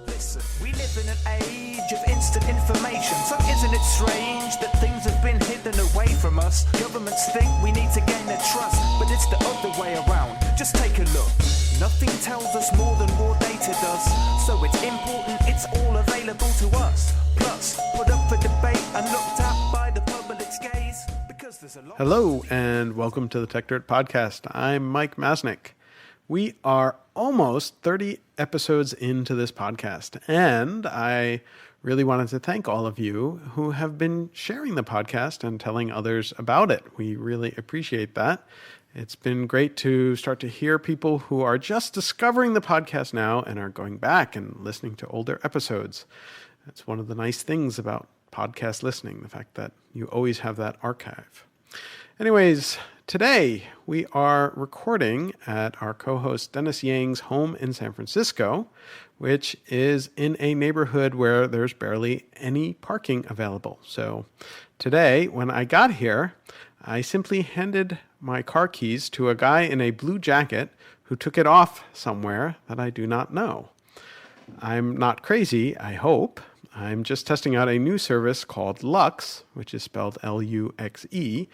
Listen, we live in an age of instant information, so isn't it strange that things have been hidden away from us? Governments think we need to gain their trust, but it's the other way around. Just take a look. Nothing tells us more than raw data does, so it's important it's all available to us. Plus, put up for debate and looked at by the public's gaze, because there's a lot. Hello, and welcome to the Tech Dirt Podcast. I'm Mike Masnick. We are almost 30 episodes into this podcast, and I really wanted to thank all of you who have been sharing the podcast and telling others about it. We really appreciate that. It's been great to start to hear people who are just discovering the podcast now and are going back and listening to older episodes. That's one of the nice things about podcast listening, the fact that you always have that archive. Anyways, today we are recording at our co-host Dennis Yang's home in San Francisco, which is in a neighborhood where there's barely any parking available. So today, when I got here, I simply handed my car keys to a guy in a blue jacket who took it off somewhere that I do not know. I'm not crazy, I hope. I'm just testing out a new service called Luxe, which is spelled L-U-X-E,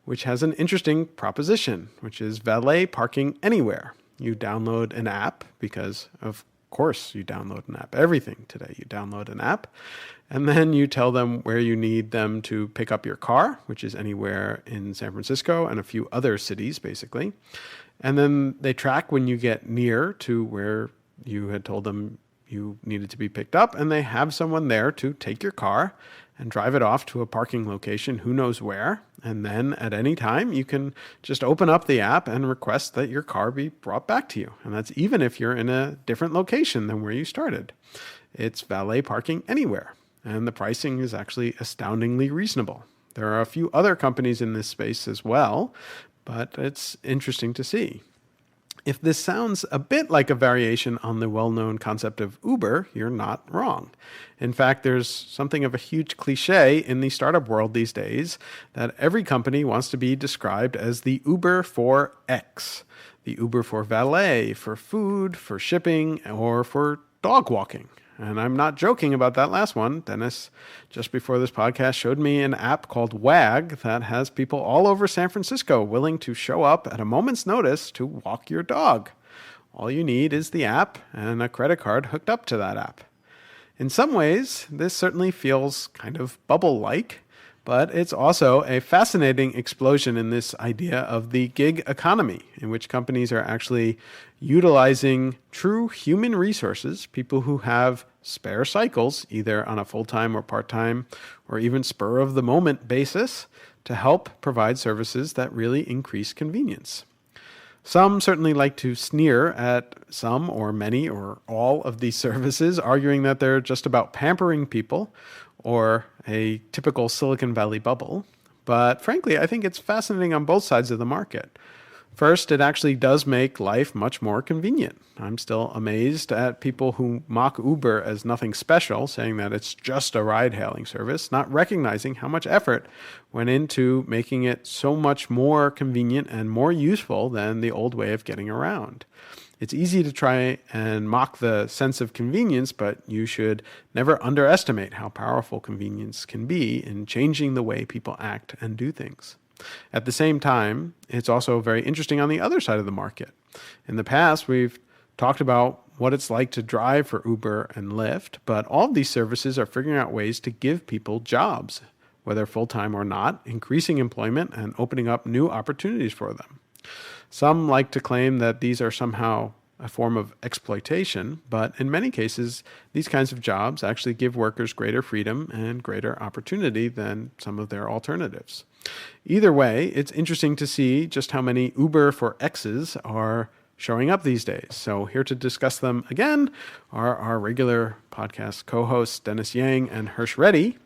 which has an interesting proposition, which is valet parking anywhere. You download an app, because of course you download an app. Everything today, you download an app, and then you tell them where you need them to pick up your car, which is anywhere in San Francisco and a few other cities, basically. And then they track when you get near to where you had told them you needed to be picked up, and they have someone there to take your car and drive it off to a parking location, who knows where. And then at any time, you can just open up the app and request that your car be brought back to you. And that's even if you're in a different location than where you started. It's valet parking anywhere. And the pricing is actually astoundingly reasonable. There are a few other companies in this space as well, but it's interesting to see. If this sounds a bit like a variation on the well-known concept of Uber, you're not wrong. In fact, there's something of a huge cliche in the startup world these days that every company wants to be described as the Uber for X. The Uber for valet, for food, for shipping, or for dog walking. And I'm not joking about that last one. Dennis, just before this podcast, showed me an app called Wag that has people all over San Francisco willing to show up at a moment's notice to walk your dog. All you need is the app and a credit card hooked up to that app. In some ways, this certainly feels kind of bubble-like, but it's also a fascinating explosion in this idea of the gig economy, in which companies are actually utilizing true human resources, people who have spare cycles, either on a full-time or part-time or even spur-of-the-moment basis, to help provide services that really increase convenience. Some certainly like to sneer at some or many or all of these services, arguing that they're just about pampering people or a typical Silicon Valley bubble. But frankly, I think it's fascinating on both sides of the market. First, it actually does make life much more convenient. I'm still amazed at people who mock Uber as nothing special, saying that it's just a ride-hailing service, not recognizing how much effort went into making it so much more convenient and more useful than the old way of getting around. It's easy to try and mock the sense of convenience, but you should never underestimate how powerful convenience can be in changing the way people act and do things. At the same time, it's also very interesting on the other side of the market. In the past, we've talked about what it's like to drive for Uber and Lyft, but all of these services are figuring out ways to give people jobs, whether full-time or not, increasing employment and opening up new opportunities for them. Some like to claim that these are somehow a form of exploitation, but in many cases, these kinds of jobs actually give workers greater freedom and greater opportunity than some of their alternatives. Either way, it's interesting to see just how many Uber for X's are showing up these days. So here to discuss them again are our regular podcast co-hosts, Dennis Yang and Hirsch Reddy.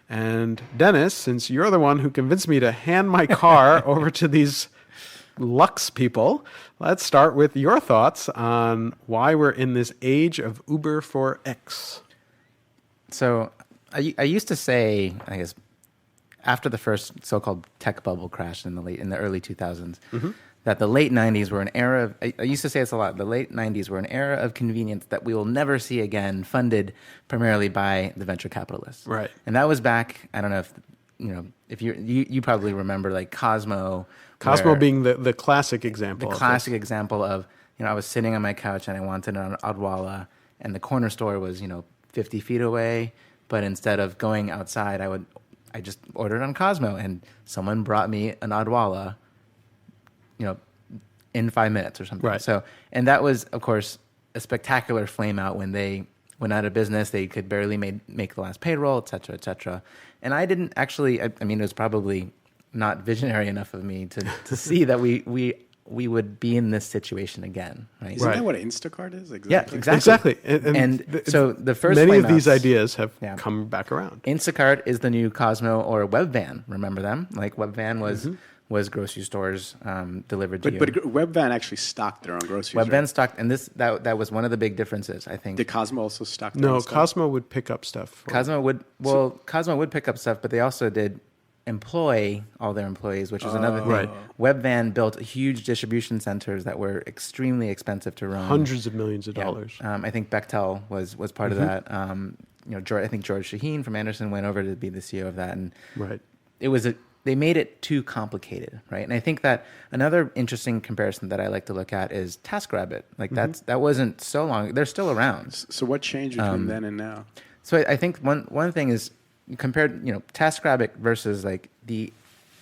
And Dennis, since you're the one who convinced me to hand my car over to these Luxe people, let's start with your thoughts on why we're in this age of Uber for X. So I used to say, I guess, after the first so-called tech bubble crash in the early 2000s, that the late 90s were an era of, I used to say this a lot, the late 90s were an era of convenience that we will never see again, funded primarily by the venture capitalists. Right. And that was back, I don't know if you probably remember like Cosmo. Cosmo where- being the classic example. the of classic example of, I was sitting on my couch and I wanted an Odwalla, and the corner store was, 50 feet away. But instead of going outside, I just ordered on Cosmo, and someone brought me an Odwalla, in 5 minutes or something. Right. So, and that was, of course, a spectacular flame out when they went out of business. They could barely make the last payroll, et cetera, et cetera. And I didn't actually, I mean, it was probably not visionary enough of me to see that we would be in this situation again, right? Isn't Right. that what Instacart is? Yeah, Exactly. exactly. Exactly. And so the first many of flame these outs- ideas have Yeah. come back around. Instacart is the new Cosmo or Webvan. Remember them? Like Webvan was Mm-hmm. was grocery stores delivered to But you. Webvan actually stocked their own groceries. Webvan right? stocked, and that was one of the big differences, I think. Did Cosmo also stock their No, own stuff? Cosmo would pick up stuff. Cosmo would pick up stuff, but they also did employ all their employees, which is another thing. Right. Webvan built huge distribution centers that were extremely expensive to run. Hundreds of millions of Yeah. dollars. I think Bechtel was part Mm-hmm. of that. I think George Shaheen from Anderson went over to be the CEO of that, and Right. they made it too complicated, right? And I think that another interesting comparison that I like to look at is TaskRabbit. Like Mm-hmm. that wasn't so long. They're still around. So what changed between then and now? So I think one thing is compared, TaskRabbit versus like the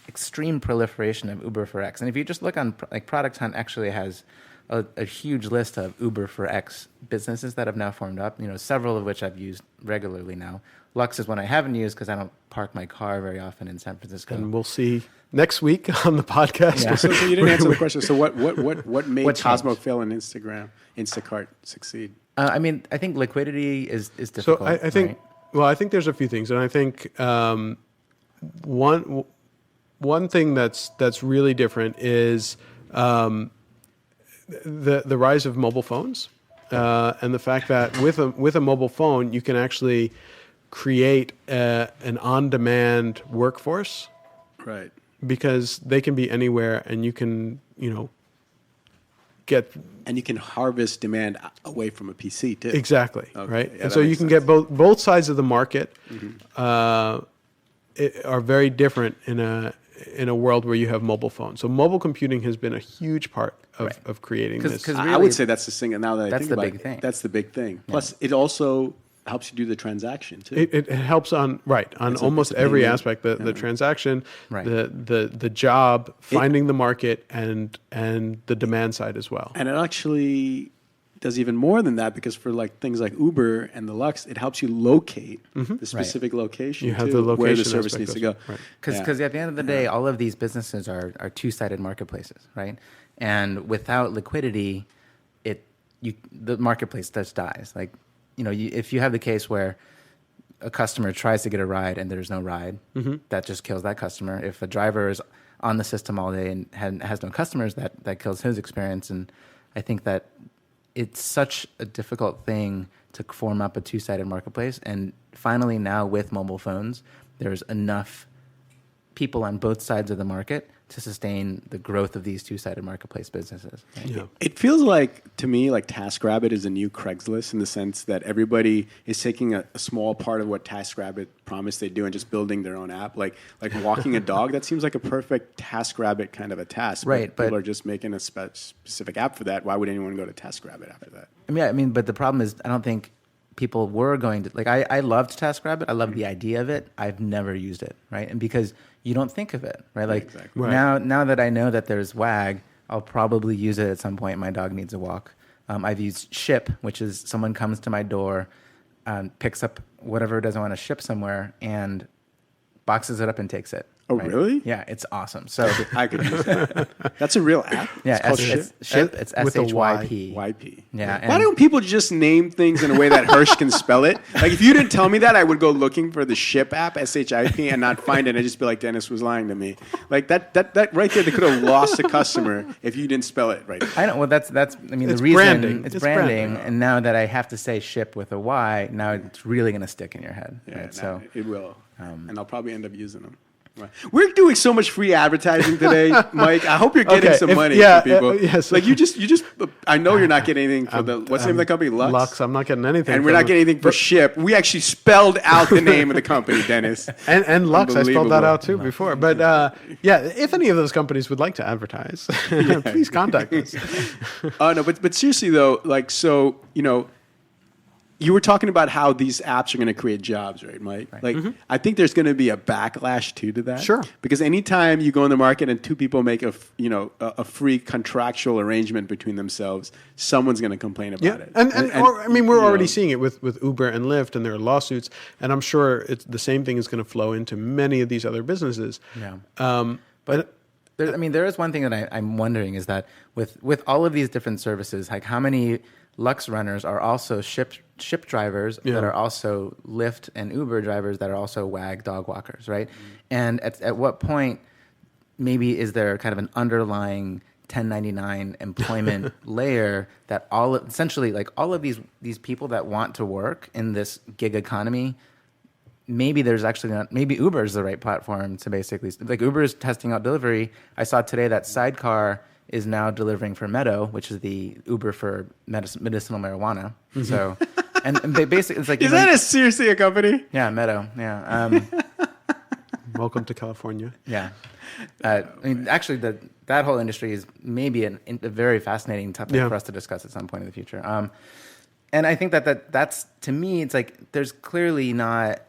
extreme proliferation of Uber for X. And if you just look on like Product Hunt actually has a huge list of Uber for X businesses that have now formed up, several of which I've used regularly now. Lux is one I haven't used because I don't park my car very often in San Francisco. And we'll see next week on the podcast. Yeah. So you didn't answer the question. So what made What Cosmo changed? fail and Instacart succeed? I think liquidity is So difficult. I think, right? well, I think there's a few things, and I think one thing that's really different is the rise of mobile phones, and the fact that with a mobile phone you can actually create an on-demand workforce Right. because they can be anywhere, and you can get And you can harvest demand away from a PC too. exactly Okay, right, yeah, and that so you makes can sense. get both sides of the market. Are very different in a world where you have mobile phones. So mobile computing has been a huge part of creating 'Cause- this. 'cause I really- would say that's the thing. And now that I That's think the about big it, thing. that's the big thing. Plus, it also helps you do the transaction too. It helps on almost it's a every payment. aspect, the transaction, Right. the job, finding the market, and the demand side as well. And it actually does even more than that, because for like things like Uber and the Lux, it helps you locate the specific location You have too, the where the location service aspect needs to go. also, right. Because at the end of the day, all of these businesses are two-sided marketplaces, right? And without liquidity, the marketplace just dies. Like, if you have the case where a customer tries to get a ride and there's no ride, that just kills that customer. If a driver is on the system all day and has no customers, that kills his experience. And I think that it's such a difficult thing to form up a two-sided marketplace. And finally now with mobile phones, there's enough people on both sides of the market to sustain the growth of these two-sided marketplace businesses. Right? Yeah. It feels like, to me, like TaskRabbit is a new Craigslist, in the sense that everybody is taking a small part of what TaskRabbit promised they'd do and just building their own app. Like walking a dog, that seems like a perfect TaskRabbit kind of a task. Right, but- people are just making a specific app for that. Why would anyone go to TaskRabbit after that? But the problem is, I don't think people were going to, like, I loved TaskRabbit. I loved the idea of it. I've never used it, right? And because you don't think of it, right? Like, Exactly. Right. now that I know that there's WAG, I'll probably use it at some point. My dog needs a walk. I've used Ship, which is someone comes to my door, picks up whatever it is I want to ship somewhere, and boxes it up and takes it. Oh, right? really? Yeah, it's awesome. So I could use that. That's a real app. yeah, It's called it's Ship. It's With a Y. SHYP. YP. Yeah, Why and- don't people just name things in a way that Hirsch can spell it? Like, if you didn't tell me that, I would go looking for the Ship app, SHIP, and not find it. And just be like, Dennis was lying to me. Like that right there, they could have lost a customer if you didn't spell it right. I don't. Well, that's. I mean, It's the reason branding. it's It's branding, branding. and now that I have to say "ship" with a Y, now it's really going to stick in your head. Yeah, right? So it will. And I'll probably end up using them. Right. We're doing so much free advertising today, Mike. I hope you're getting some money yeah, from people. yes. Like you just. I know you're not getting anything for the. What's the name of the company? Lux. Lux. I'm not getting anything. And we're not getting anything for Ship. We actually spelled out the name of the company, Dennis. And Lux, I spelled that Unbelievable. out too before. But yeah, if any of those companies would like to advertise, please contact us. No, but seriously though, like so, you were talking about how these apps are going to create jobs, right, Mike? Like, I think there's going to be a backlash too to that. Sure. Because anytime you go in the market and two people make a free contractual arrangement between themselves, someone's going to complain about it. We're already seeing it with Uber and Lyft, and there are lawsuits, and I'm sure the same thing is going to flow into many of these other businesses. Yeah. But there is one thing that I'm wondering is that with all of these different services, like how many Lux runners are also Ship drivers that are also Lyft and Uber drivers that are also WAG dog walkers, right? And at what point maybe is there kind of an underlying 1099 employment layer that essentially like all of these people that want to work in this gig economy, maybe there's actually not, maybe Uber is the right platform to basically, like Uber is testing out delivery. I saw today that Sidecar is now delivering for Meadow, which is the Uber for medicinal marijuana. So, and they basically, it's like... Is that seriously a company? Yeah, Meadow, yeah. Welcome to California. Yeah. Actually, that whole industry is maybe a very fascinating topic for us to discuss at some point in the future. And I think that's, to me, it's like there's clearly not,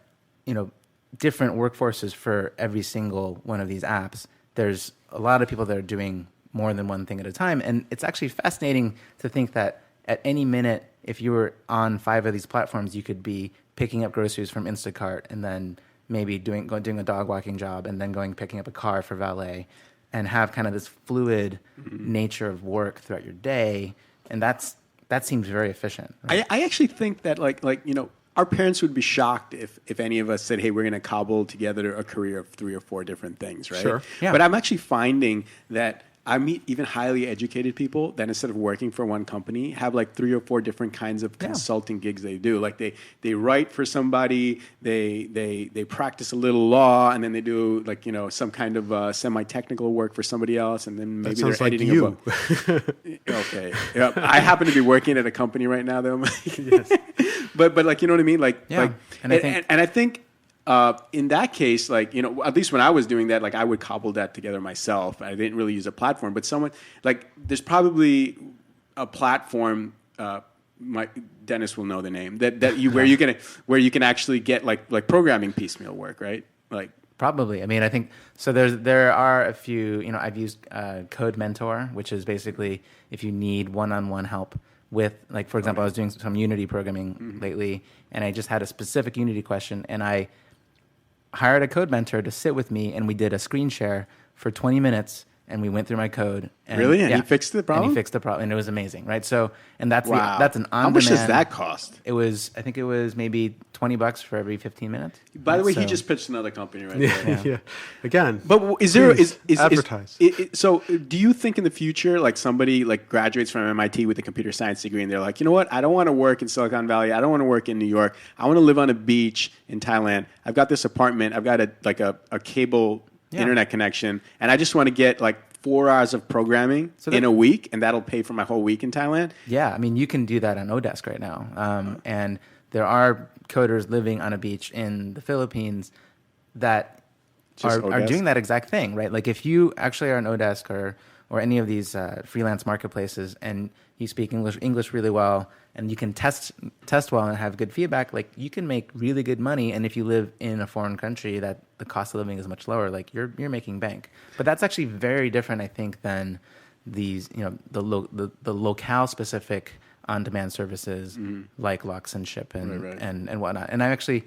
different workforces for every single one of these apps. There's a lot of people that are doing more than one thing at a time. And it's actually fascinating to think that at any minute, if you were on 5 of these platforms, you could be picking up groceries from Instacart and then maybe doing a dog walking job and then picking up a car for valet and have kind of this fluid nature of work throughout your day. And that seems very efficient. Right? I actually think that our parents would be shocked if any of us said, hey, we're going to cobble together a career of 3 or 4 different things, right? Sure. Yeah. But I'm actually finding that I meet even highly educated people that instead of working for one company have like 3 or 4 different kinds of consulting gigs they do. Like they write for somebody, they practice a little law, and then they do some kind of semi-technical work for somebody else, and then maybe they're editing a book. Okay. Yep. I happen to be working at a company right now though. Yes. But you know what I mean? And I think in that case, at least when I was doing that, I would cobble that together myself. I didn't really use a platform, but there's probably a platform. Dennis will know the name where you can actually get like programming piecemeal work, right? Probably. I mean, I think so. There are a few. I've used Code Mentor, which is basically if you need one-on-one help with, for example, I was doing some Unity programming lately, and I just had a specific Unity question, and I hired a code mentor to sit with me, and we did a screen share for 20 minutes, and we went through my code. And, really? And he fixed the problem? And he fixed the problem, and it was amazing, right? So, and that's wow. that's an on-demand. How much does that cost? I think it was maybe $20 for every 15 minutes. By the way, he just pitched another company right there. Yeah. Again. But is there advertise? So do you think in the future, somebody graduates from MIT with a computer science degree, and they're like, you know what? I don't want to work in Silicon Valley. I don't want to work in New York. I want to live on a beach in Thailand. I've got this apartment. I've got a cable internet connection, and I just want to get 4 hours of programming in a week, and that'll pay for my whole week in Thailand. Yeah, I mean, you can do that on Odesk right now, and there are coders living on a beach in the Philippines that are doing that exact thing, right? Like if you actually are on Odesk or any of these freelance marketplaces, and you speak English really well, and you can test well and have good feedback, you can make really good money. And if you live in a foreign country that the cost of living is much lower, you're making bank. But that's actually very different, I think, than these the locale specific on-demand services like Lux and Ship and whatnot. And I actually,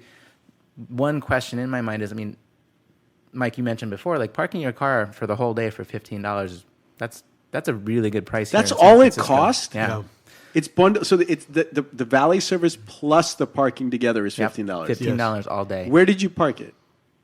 one question in my mind is, I mean, Mike, you mentioned before, parking your car for the whole day for $15, that's a really good price. That's here in all San it Francisco. costs? Yeah. It's bundled, so it's the valet service plus the parking together is $15. $15 all day. Where did you park it?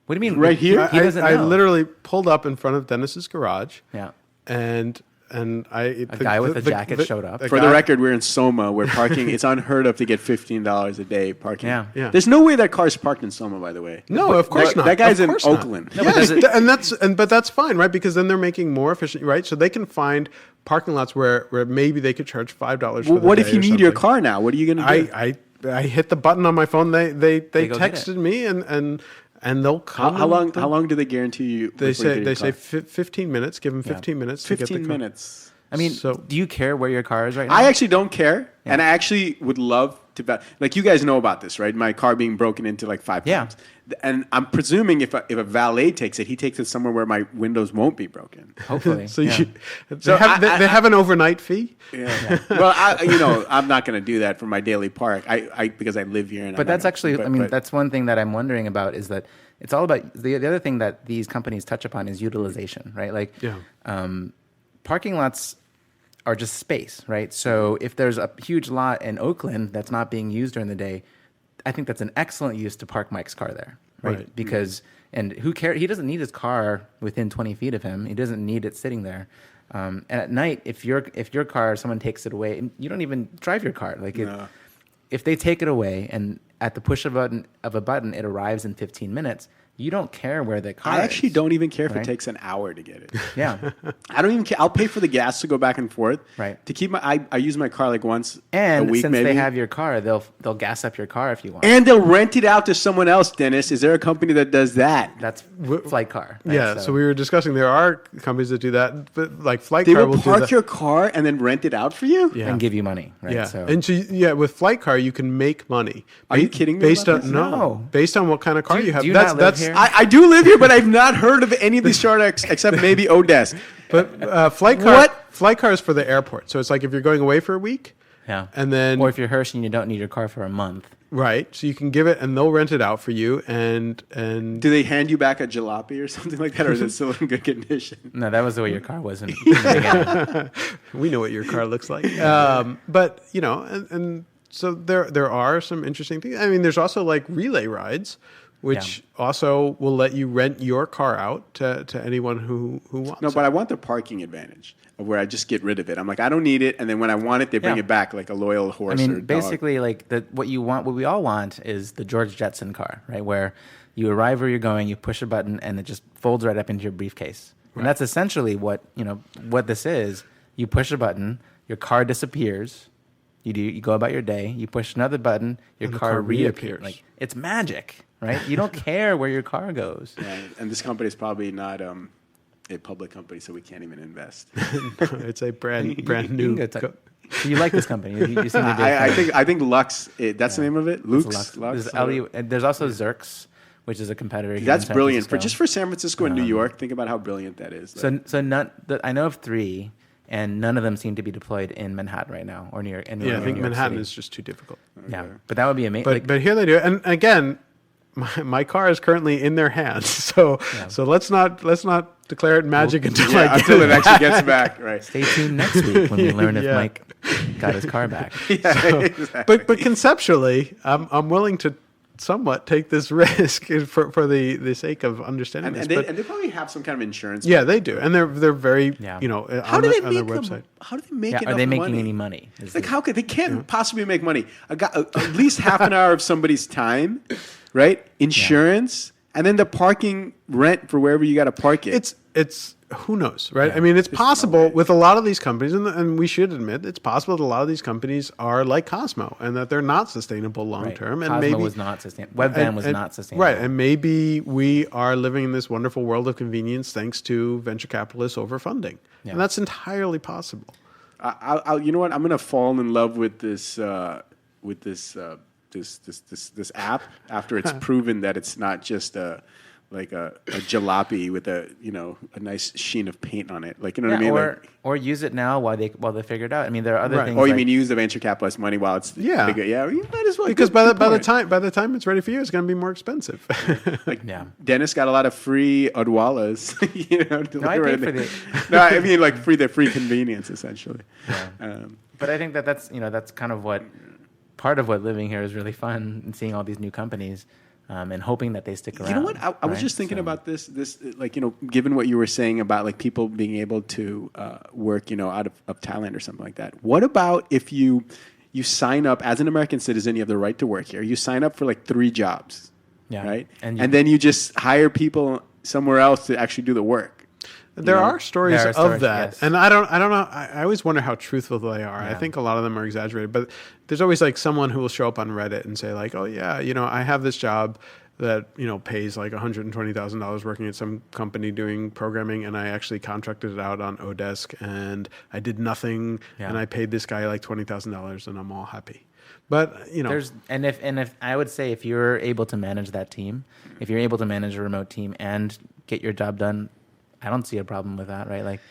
What do you mean? Right here? He doesn't know. I literally pulled up in front of Dennis's garage. Yeah. And A guy with a jacket showed up. For the record, we're in Soma, where parking, it's unheard of to get $15 a day parking. Yeah. Yeah. There's no way that car's parked in Soma, by the way. No, of course not. That guy's Of in course not. Oakland. No, but Yes, does it- but that's fine, right? Because then they're making more efficient, right? So they can find parking lots where maybe they could charge $5 for Well, the what day if you or need your something. car now? What are you going to do? I hit the button on my phone. They go get texted it. me and they'll come. How long do they guarantee you? They before you say get your car? 15 minutes. Give them 15 minutes. to get the 15 car. minutes. I mean, So- do you care where your car is right now? I actually don't care, and I actually would love to. Like you guys know about this, right? My car being broken into like 5 Yeah. times, and I'm presuming if a valet takes it, he takes it somewhere where my windows won't be broken. Hopefully. So yeah. they have an overnight fee. Yeah. Well, I'm not going to do that for my daily park. I because I live here. And But I'm that's not actually, gonna- I mean, but- that's one thing that I'm wondering about is that it's all about the other thing that these companies touch upon is utilization, right? Like, Yeah. parking lots are just space, right? So if there's a huge lot in Oakland that's not being used during the day, I think that's an excellent use to park Mike's car there, right? Right. Because, and who cares? He doesn't need his car within 20 feet of him. He doesn't need it sitting there. And at night, if your car, someone takes it away, and you don't even drive your car. Like, No. if they take it away and at the push of a button, it arrives in 15 minutes, you don't care where the car is. I actually don't even care if right? it takes an hour to get it. Yeah. I don't even care. I'll pay for the gas to go back and forth. Right. To keep I use my car like once And a week since maybe. they have your car, they'll gas up your car if you want. and they'll rent it out to someone else, Dennis. Is there a company that does that? That's Flight Car. right? Yeah, so we were discussing there are companies that do that, but like Flight They Car will will do park that. your car and then rent it out for you? Yeah. and give you money, right? Yeah, So and so with Flight Car you can make money. Are you kidding me Based about on this? No. based on what kind of car Do you- you have. do you that's not live that's here? I do live here, but I've not heard of any of these startups except maybe Odesk. but Flight Car. What? Flight Car is for the airport, so it's like if you're going away for a week, yeah. and then Or if you're Hirsch and you don't need your car for a month. right, so you can give it and they'll rent it out for you, and Do they hand you back a jalopy or something like that, or is it still in good condition? No, that was the way your car was in the beginning. we know what your car looks like. But and so there are some interesting things. I mean, there's also like relay rides, which also will let you rent your car out to anyone who wants. No, but I want the parking advantage of where I just get rid of it. I'm like, I don't need it, and then when I want it, they bring Yeah. it back like a loyal horse. I or mean, dog. basically, like what we all want is the George Jetson car, right? Where you arrive where you're going, you push a button, and it just folds right up into your briefcase. And that's essentially what this is. You push a button, your car disappears. You go about your day. You push another button, your And the car car reappears. reappears. Like it's magic, right? You don't care where your car goes. Yeah, and this company is probably not a public company, so we can't even invest. It's a brand You can new. go to- So you like this company? You seem to be a I fan. think Lux. That's the name of it. It's Lux. There's, and there's also Zerx, which is a competitor. Here That's in San brilliant Francisco. for San Francisco and New York. Think about how brilliant that is. Like, So I know of 3, and none of them seem to be deployed in Manhattan right now or New York. Yeah, I New think York Manhattan City. is just too difficult. Yeah, but that would be amazing. But here they do it. And again, my car is currently in their hands. So let's not declare it magic until I get until it it actually gets back. Right. stay tuned next week when we learn if Yeah. Mike got his car back. But conceptually, I'm willing to somewhat take this risk for the sake of understanding And this. they, But and they probably have some kind of insurance. yeah, they do, and they're very Yeah. How on do they on their make website. How do they make Yeah, enough are they making money? any money? Like how could they can't possibly make money? At least half an hour of somebody's time, right? Insurance, and then the parking rent for wherever you got to park it. It's who knows, right? I mean, it's possible with a lot of these companies, and we should admit it's possible that a lot of these companies are like Cosmo, and that they're not sustainable long Right. term. And Cosmo maybe was not sustainable. Webvan was not sustainable. Right, and maybe we are living in this wonderful world of convenience thanks to venture capitalists overfunding, Yeah. and that's entirely possible. You know what? I'm gonna fall in love with this this app after it's proven that it's not just a jalopy with a nice sheen of paint on it. Like you know what I mean? or use it now while they figure it out. I mean, there are other Right. things. Or you like- mean use the venture capitalist money while it's Yeah. bigger? Yeah, you might as well. Because Good by the point. time it's ready for you, it's going to be more expensive. Like Yeah. Dennis got a lot of free Odwalas, No, I paid for the. No, I mean like free convenience essentially. But I think that's kind of what part of what living here is really fun and seeing all these new companies. and hoping that they stick around. You know what? I was right? just thinking So- about this, like, given what you were saying about like people being able to work, out of Thailand or something like that. What about if you sign up as an American citizen, you have the right to work here. You sign up for like 3 jobs, Yeah. right? And And then you just hire people somewhere else to actually do the work. There are stories There are of stories, that, yes. and I don't know. I always wonder how truthful they are. I Yeah. think a lot of them are exaggerated, but there's always like someone who will show up on Reddit and say like, "Oh yeah, I have this job that pays like $120,000 working at some company doing programming, and I actually contracted it out on Odesk, and I did nothing, Yeah. and I paid this guy like $20,000, and I'm all happy." But There's if I would say if you're able to manage that team, if you're able to manage a remote team and get your job done, I don't see a problem with that, right? Like,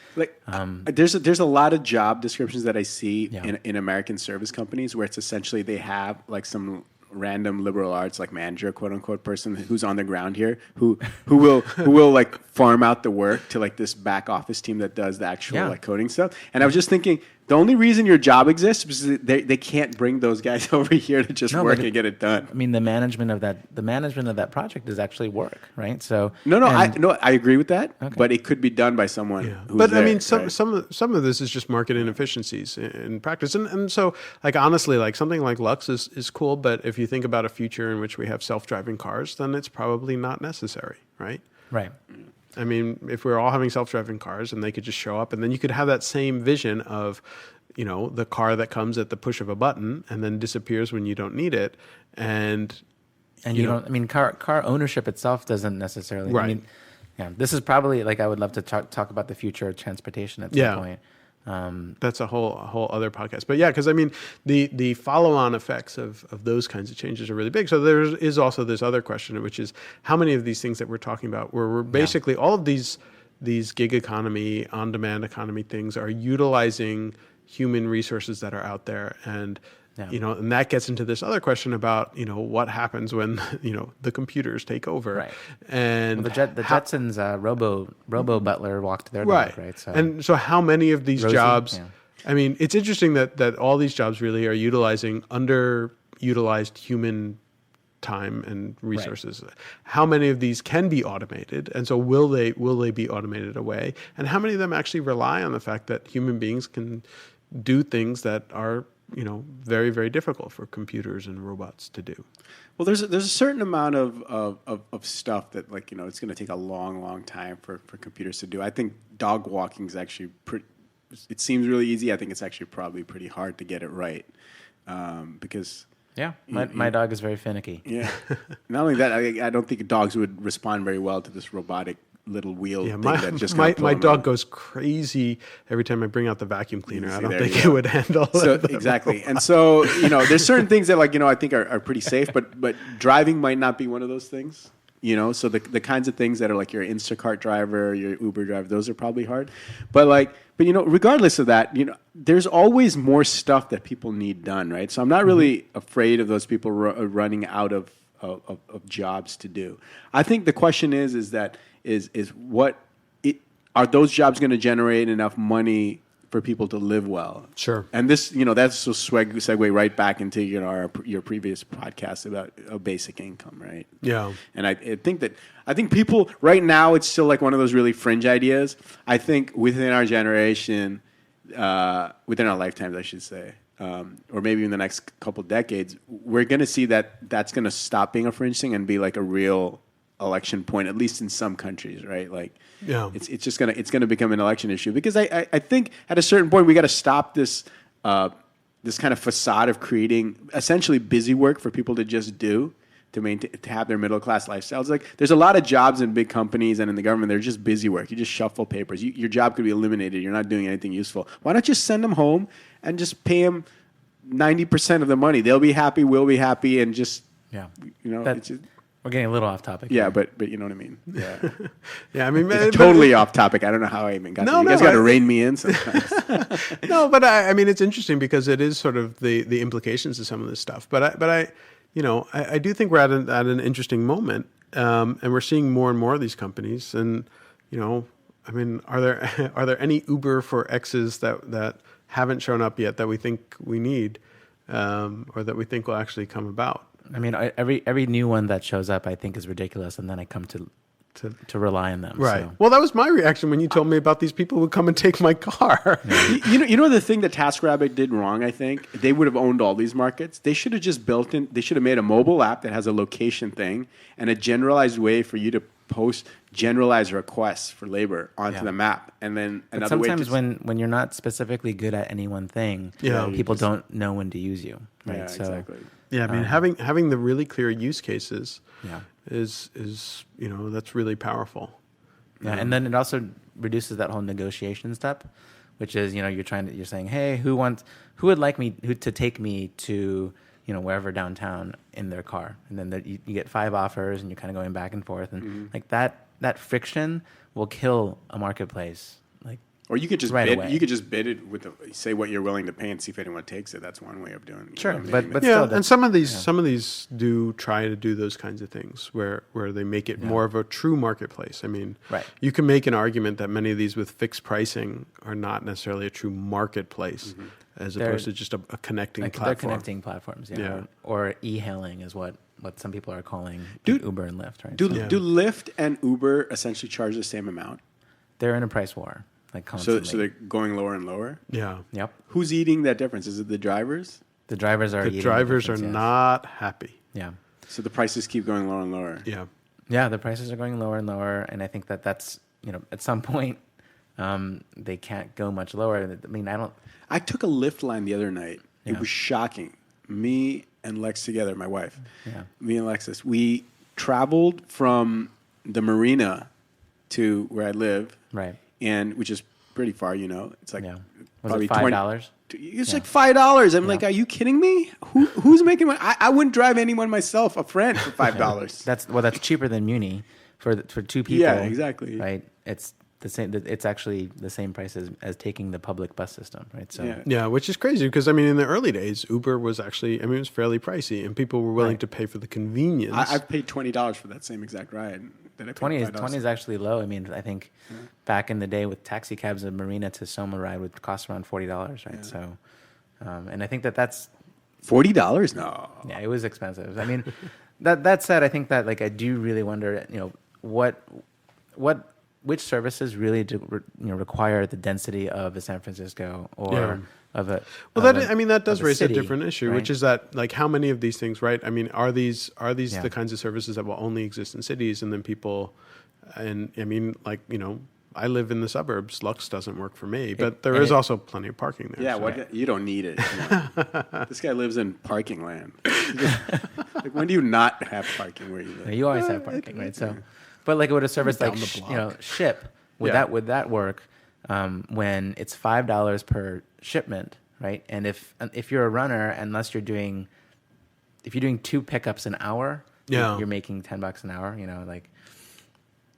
There's a lot of job descriptions that I see Yeah. in American service companies where it's essentially they have like some random liberal arts like manager, quote unquote, person who's on the ground here who will like farm out the work to like this back office team that does the actual Yeah. like coding stuff. And I was just thinking the only reason your job exists is because they can't bring those guys over here to just No, work but and get it done. I mean, the management of that project is actually work, right? So No, and- I agree with that, Okay. but it could be done by someone. Who's But I there, mean, some right? some of this is just market inefficiencies in practice, and so like honestly, like something like Lux is cool, but if you think about a future in which we have self-driving cars, then it's probably not necessary, right? right. I mean, if we're all having self-driving cars and they could just show up, and then you could have that same vision of, the car that comes at the push of a button and then disappears when you don't need it, and And you don't. I mean, car ownership itself doesn't necessarily. Right. I mean, yeah. This is probably like I would love to talk about the future of transportation at some Yeah. point. that's a whole other podcast. But yeah, because I mean, the follow-on effects of those kinds of changes are really big. So there is also this other question, which is how many of these things that we're talking about, where we're basically all of these gig economy, on-demand economy things are utilizing human resources that are out there, and Yeah. and that gets into this other question about what happens when the computers take over, Right. and Well, the Jetsons Robo Butler walked their right. dog, right? So And so how many of these Rosie, jobs, yeah. I mean, it's interesting that all these jobs really are utilizing underutilized human time and resources. How many of these can be automated? And so will they be automated away? And how many of them actually rely on the fact that human beings can do things that are, very, very difficult for computers and robots to do? Well, there's a certain amount of stuff that it's going to take a long time for computers to do. I think dog walking is actually it seems really easy. I think it's actually probably pretty hard to get it right because yeah, my dog is very finicky. yeah. Not only that, I don't think dogs would respond very well to this robotic little wheel Yeah, thing my that just my, kinda pull my them dog out. goes crazy every time I bring out the vacuum cleaner. I See, don't there think you it go. would handle So it. exactly, and so there's certain things that I think are pretty safe, but driving might not be one of those things. So the kinds of things that are like your Instacart driver, your Uber driver, those are probably hard. But regardless of that, there's always more stuff that people need done, right? So I'm not really afraid of those people running out of jobs to do. I think the question is are those jobs going to generate enough money for people to live well? Sure. And this, that's a segue right back into your previous podcast about a basic income, right? Yeah. And I think people right now, it's still like one of those really fringe ideas. I think within our generation, within our lifetimes, I should say, or maybe in the next couple decades, we're going to see that's going to stop being a fringe thing and be like a real election point, at least in some countries, right? Like, Yeah. it's gonna become an election issue because I think at a certain point we got to stop this this kind of facade of creating essentially busy work for people to just do to have their middle class lifestyles. Like, there's a lot of jobs in big companies and in the government. They're just busy work. You just shuffle papers. Your job could be eliminated. You're not doing anything useful. Why not just send them home and just pay them 90% of the money? They'll be happy. We'll be happy, and just it's just, We're getting a little off topic. yeah, here. but you know what I mean. Yeah, Yeah, I mean, it's totally off topic. I don't know how I even got. No, there. You no, guys got to I- rein me in sometimes. no, but I mean, it's interesting because it is sort of the implications of some of this stuff. But I do think we're at an interesting moment, and we're seeing more and more of these companies. And I mean, are there any Uber for X's that haven't shown up yet that we think we need, or that we think will actually come about? I mean, every new one that shows up, I think, is ridiculous, and then I come to rely on them. Right. So. Well, that was my reaction when you told me about these people who come and take my car. You know the thing that TaskRabbit did wrong, I think? They would have owned all these markets. They should have just they should have made a mobile app that has a location thing and a generalized way for you to post generalized requests for labor onto the map. And then But another way sometimes when you're not specifically good at any one thing, Yeah. people don't know when to use you. Right. Yeah, So, exactly. Yeah, I mean, having the really clear use cases Yeah. is that's really powerful. Yeah, and then it also reduces that whole negotiation step, which is you're saying, hey, who would like me to take me to wherever downtown in their car, and then you get 5 offers, and you're kind of going back and forth, and like that friction will kill a marketplace. Like, Or you could just right bid. away. You could just bid it say what you're willing to pay and see if anyone takes it. That's one way of doing it. Sure, but Yeah, still, and some of these do try to do those kinds of things where they make it more of a true marketplace. I mean, Right. you can make an argument that many of these with fixed pricing are not necessarily a true marketplace, as opposed to just a connecting like they're platform. connecting platforms, Yeah. or e-hailing is what some people are calling Do- Uber and Lyft, right? Do So do Lyft and Uber essentially charge the same amount? they're in a price war, like So constantly. they're going lower and lower. Yeah, Yep. Who's eating that difference? Is it the drivers? The drivers are the eating drivers are difference, yes. not happy. Yeah. So the prices keep going lower and lower. Yeah, Yeah, the prices are going lower and lower, and I think that's at some point they can't go much lower. I mean, I took a Lyft line the other night. It Yeah. was shocking. Me and Lex together, my wife. Yeah. Me and Alexis. We traveled from the marina to where I live. Right. And which is pretty far, It's like Yeah. Was probably it $5? It's Yeah. like $5. I'm like, are you kidding me? Who's making money? I wouldn't drive anyone myself, a friend, for $5. That's cheaper than Muni for 2 people. Yeah, exactly. Right. It's the same. It's actually the same price as taking the public bus system. Right. So Yeah. yeah, which is crazy because I mean, in the early days, Uber was actually it was fairly pricey, and people were willing Right. to pay for the convenience. I've paid $20 for that same exact ride. That I paid 20 $5. is actually low. I mean, I think back in the day with taxi cabs, a Marina to Soma ride would cost around $40, right? So, and I think that's $40? No. yeah, it was expensive. I mean, that said, I think that like I do really wonder, which services really do require the density of a San Francisco or Yeah. of a Well, of that a- I mean that does of a raise city, a different issue, right? which is that like how many of these things, right? I mean, are these Yeah. the kinds of services that will only exist in cities, and then people, and I mean, like I live in the suburbs. Lux doesn't work for me, but there is also plenty of parking there. Yeah, so- you don't need it. This guy lives in parking land. Like, when do you not have parking where you live? You always have parking, right? So, but like would a service Down like the block. Ship would Yeah. that work when it's $5 per shipment, right? And if you're a runner, unless you're doing 2 pickups an hour, Yeah. you're making $10 an hour. Like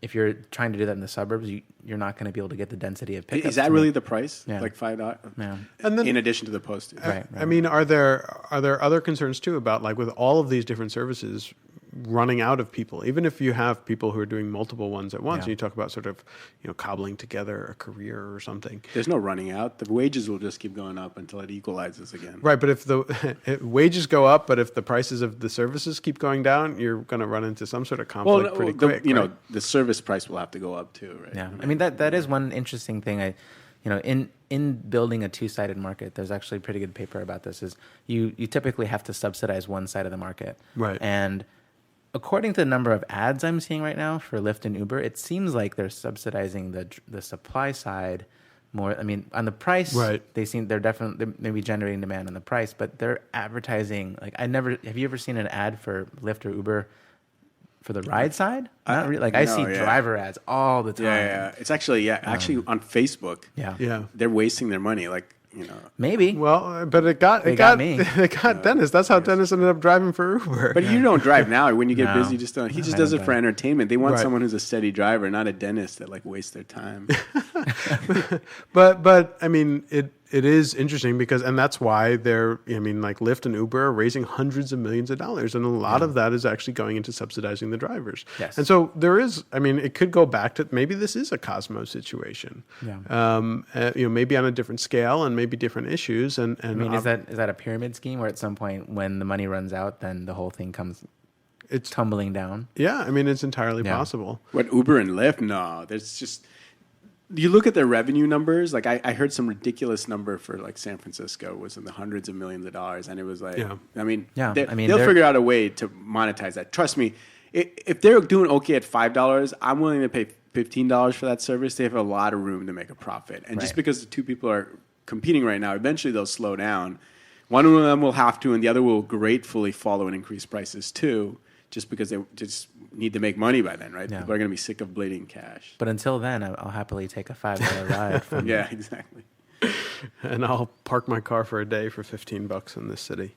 if you're trying to do that in the suburbs, you're not going to be able to get the density of pickups. Is that to really make- the price? Yeah. Like $5? Yeah. And then- in addition to the postage. Right. I mean, are there other concerns too about like with all of these different services running out of people? Even if you have people who are doing multiple ones at once, Yeah. and you talk about sort of cobbling together a career or something. There's no running out. The wages will just keep going up until it equalizes again. Right, but if the wages go up, but if the prices of the services keep going down, you're going to run into some sort of conflict pretty quick. right? The service price will have to go up too, right? Yeah, I mean that is one interesting thing. In building a 2-sided market, there's actually a pretty good paper about this. Is you typically have to subsidize one side of the market, Right. And according to the number of ads I'm seeing right now for Lyft and Uber, it seems like they're subsidizing the supply side more. I mean, on the price, Right. they're definitely maybe generating demand on the price, but they're advertising. Like have you ever seen an ad for Lyft or Uber for the ride side? Not really. Like I no, see yeah. driver ads all the time. Yeah. It's actually, on Facebook, Yeah. Yeah. they're wasting their money. Like, Maybe. Well, but it got me. It got Dennis. That's how Dennis ended up driving for Uber. but you don't drive now. When you get No. busy, you just don't. He No, just I does don't it for drive. entertainment. They want Right. someone who's a steady driver, not a dentist that like wastes their time. but I mean, it is interesting because, and that's why like Lyft and Uber are raising hundreds of millions of dollars. And a lot of that is actually going into subsidizing the drivers. Yes. And so it could go back to, maybe this is a Cosmo situation. Yeah. Maybe on a different scale and maybe different issues. And I mean, is that a pyramid scheme where at some point when the money runs out, then the whole thing comes tumbling down? Yeah. I mean, it's entirely possible. What, Uber and Lyft? No, there's just, you look at their revenue numbers. Like I heard some ridiculous number for like San Francisco was in the hundreds of millions of dollars, and it was like, they'll figure out a way to monetize that. Trust me, if they're doing okay at $5, I'm willing to pay $15 for that service. They have a lot of room to make a profit, and just because the two people are competing right now, eventually they'll slow down. One of them will have to, and the other will gratefully follow and increase prices too, just because they just need to make money by then, right? Yeah. People are going to be sick of bleeding cash. But until then, I'll happily take a $5 ride from Yeah, exactly. And I'll park my car for a day for $15 in this city.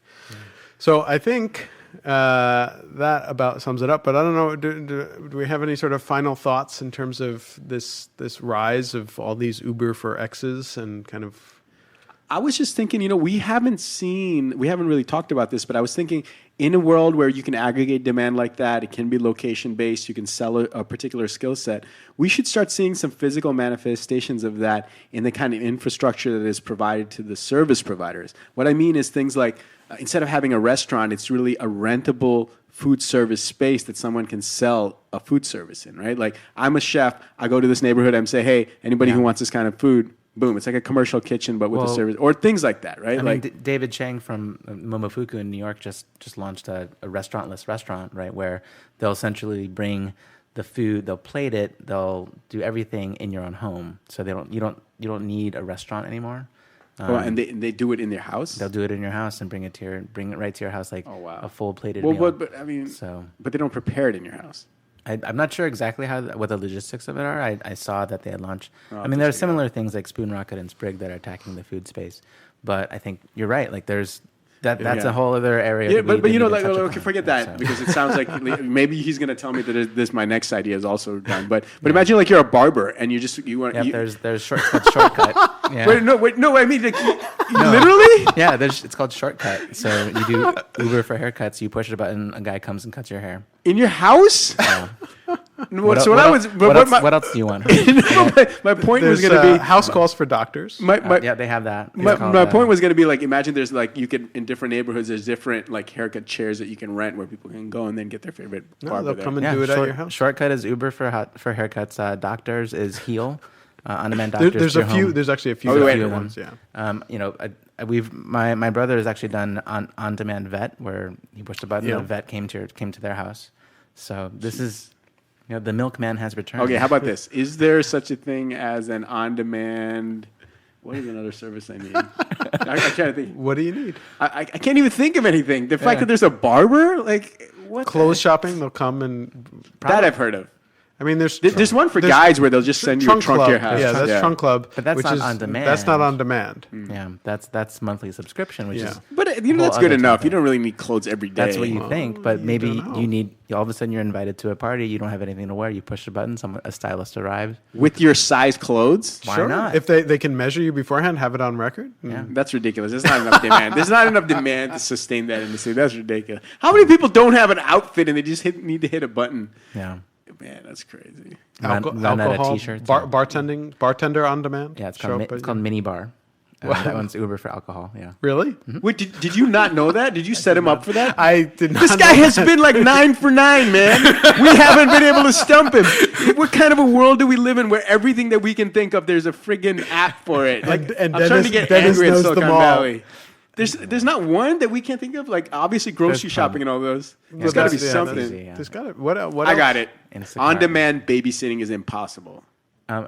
So I think that about sums it up. But I don't know, do we have any sort of final thoughts in terms of this rise of all these Uber for X's and kind of... I was just thinking, we haven't really talked about this, but I was thinking in a world where you can aggregate demand like that, it can be location based, you can sell a particular skill set, we should start seeing some physical manifestations of that in the kind of infrastructure that is provided to the service providers. What I mean is things like, instead of having a restaurant, it's really a rentable food service space that someone can sell a food service in, right? Like I'm a chef, I go to this neighborhood, I'm say, hey, anybody who wants this kind of food, boom, it's like a commercial kitchen, but with a service, or things like that, right? I mean, David Chang from Momofuku in New York just launched a restaurantless restaurant, right, where they'll essentially bring the food, they'll plate it, they'll do everything in your own home, so you don't need a restaurant anymore. And they do it in their house. They'll do it in your house and bring it right to your house, like a full plated meal. But I mean, but they don't prepare it in your house. I'm not sure exactly what the logistics of it are. I saw that they had launched. There are similar things like Spoon Rocket and Sprig that are attacking the food space, but I think you're right. Like that's a whole other area. Yeah, but forget that because it sounds like maybe he's going to tell me that this my next idea is also done. But imagine like you're a barber and you want. Yeah, there's shortcut. Yeah. Wait, no. I mean, literally. Yeah, it's called Shortcut. So you do Uber for haircuts. You push a button, a guy comes and cuts your hair in your house. Yeah. What else do you want? My point was going to be house calls for doctors. Yeah, they have that. My point was going to be like, imagine there's like you could in different neighborhoods there's different like haircut chairs that you can rent where people can go and then get their favorite barber. They'll come and do it at your house. Shortcut is Uber for haircuts. Doctors is Heal. On-demand doctors. There's actually a few. Ones. Yeah. My brother has actually done on-demand vet where he pushed a button and a vet came to their house. So this is. The milkman has returned. Okay, how about this? Is there such a thing as an on-demand? What is another service I need? I'm trying to think. What do you need? I can't even think of anything. The fact that there's a barber, like what? Clothes shopping, they'll come and. That I've heard of. I mean, there's one for guys where they'll just send you a trunk to your house. Yeah, that's Trunk Club. But that's not on demand. That's not on demand. Yeah, that's monthly subscription, which is. But that's good enough. You don't really need clothes every day. That's what you think, but maybe you need. All of a sudden, you're invited to a party. You don't have anything to wear. You push a button. A stylist arrives with your size clothes. Why not? If they can measure you beforehand, have it on record. Yeah, that's ridiculous. There's not enough demand. There's not enough demand to sustain that in the city. That's ridiculous. How many people don't have an outfit and they just need to hit a button? Yeah. Man, that's crazy. Alcohol, t-shirts, bartender on demand. Yeah, it's called Mini Bar. That one's Uber for alcohol. Yeah. Really? Mm-hmm. Wait, did you not know that? Did you set him up for that? I did not. This guy has been like 9 for 9, man. We haven't been able to stump him. What kind of a world do we live in where everything that we can think of, there's a friggin' app for it? Like, and I'm trying to get Dennis angry at knows Silicon them all. Valley. There's not one that we can't think of. Like obviously grocery shopping and all those. There's got to be something. There's got to. What else? I got it. Instacart. On-demand babysitting is impossible. I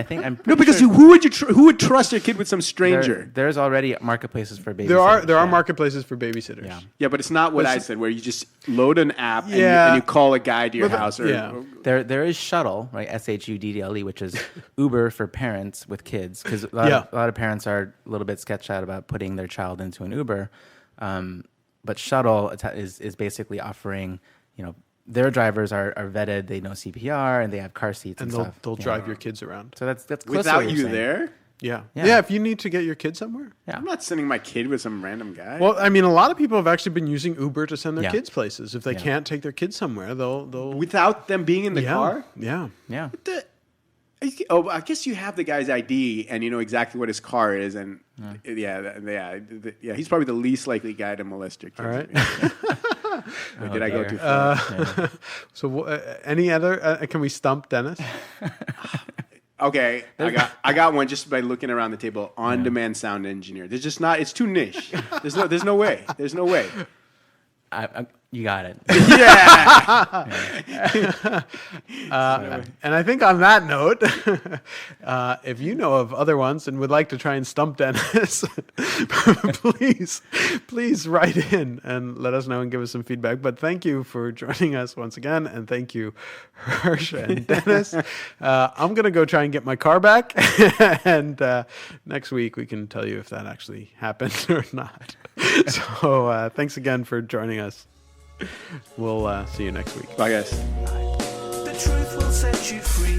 think I'm no, because sure who would trust your kid with some stranger? There's already marketplaces for babysitters. There are marketplaces for babysitters. Yeah. Yeah, but it's not what I said, where you just load an app and you call a guy to your house. There is Shuttle, right? SHUDDLE, which is Uber for parents with kids, because a lot of parents are a little bit sketched out about putting their child into an Uber. But Shuttle is basically offering, their drivers are vetted, they know CPR, and they have car seats and stuff. They'll drive your kids around. So that's close to without what you're you saying. there. Yeah. Yeah. Yeah. If you need to get your kid somewhere. Yeah. I'm not sending my kid with some random guy. Well, I mean, a lot of people have actually been using Uber to send their Yeah. kids places. If they Yeah. can't take their kids somewhere, they'll without them being in the yeah. car. Yeah. Yeah. Oh, I guess you have the guy's ID and you know exactly what his car is, and yeah, he's probably the least likely guy to molest your kids. All right. Or did I go dear. too far? So, any other? Can we stump Dennis? Okay, I got one just by looking around the table. On-demand sound engineer. There's just not. It's too niche. There's no way. There's no way. You got it. Yeah. And I think on that note, if you know of other ones and would like to try and stump Dennis, please write in and let us know and give us some feedback. But thank you for joining us once again, and thank you, Hirsch and Dennis. I'm gonna go try and get my car back, and next week we can tell you if that actually happened or not. So thanks again for joining us. We'll see you next week. Bye, guys. The truth will set you free.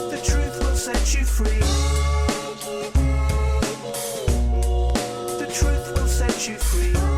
The truth will set you free. The truth will set you free.